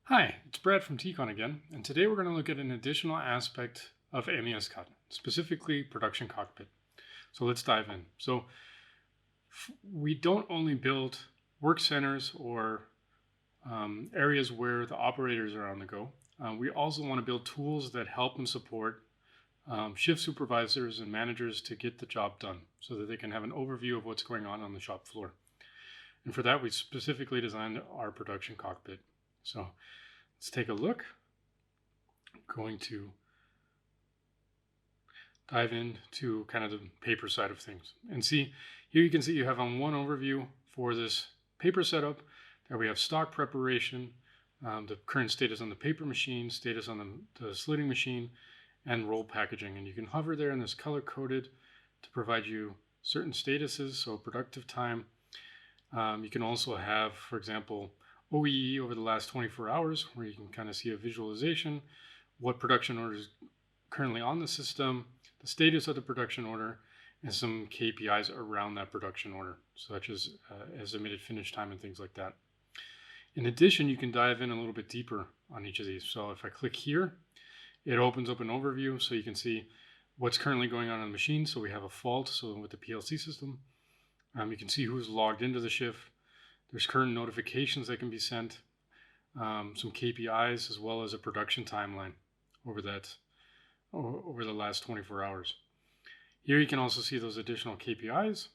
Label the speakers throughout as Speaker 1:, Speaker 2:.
Speaker 1: Hi, it's Brad from T.CON again, and today we're going to look at an additional aspect of MES CAT, specifically Production Cockpit. So let's dive in. So we don't only build work centers or areas where the operators are on the go. We also want to build tools that help and support shift supervisors and managers to get the job done so that they can have an overview of what's going on the shop floor. And for that, we specifically designed our Production Cockpit. So let's take a look. I'm going to dive into kind of the paper side of things and see. Here you can see you have on one overview for this paper setup that we have stock preparation, the current status on the paper machine, status on the slitting machine, and roll packaging. And you can hover there and it's color coded to provide you certain statuses, so productive time. You can also have, for example, OEE over the last 24 hours, where you can kind of see a visualization, what production order is currently on the system, the status of the production order, and some KPIs around that production order, such as estimated finish time and things like that. In addition, you can dive in a little bit deeper on each of these. So if I click here, it opens up an overview so you can see what's currently going on the machine. So we have a fault, so with the PLC system, you can see who's logged into the shift. There's current notifications that can be sent, some KPIs, as well as a production timeline over the last 24 hours. Here you can also see those additional KPIs.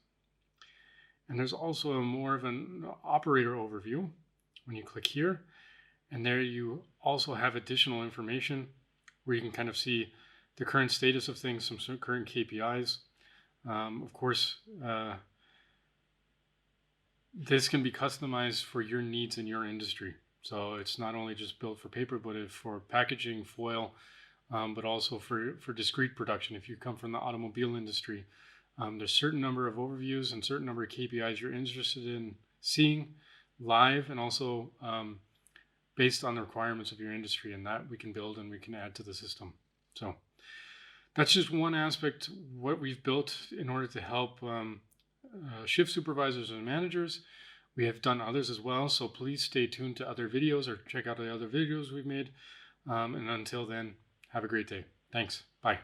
Speaker 1: And there's also more of an operator overview when you click here. And there you also have additional information where you can kind of see the current status of things, some current KPIs. Of course, this can be customized for your needs in your industry. So it's not only just built for paper, but for packaging, foil, but also for discrete production. If you come from the automobile industry, there's a certain number of overviews and certain number of KPIs you're interested in seeing live, and also based on the requirements of your industry, and that we can build and we can add to the system. So that's just one aspect what we've built in order to help shift supervisors and managers. We have done others as well, so please stay tuned to other videos or check out the other videos we've made. And until then, have a great day. Thanks. Bye.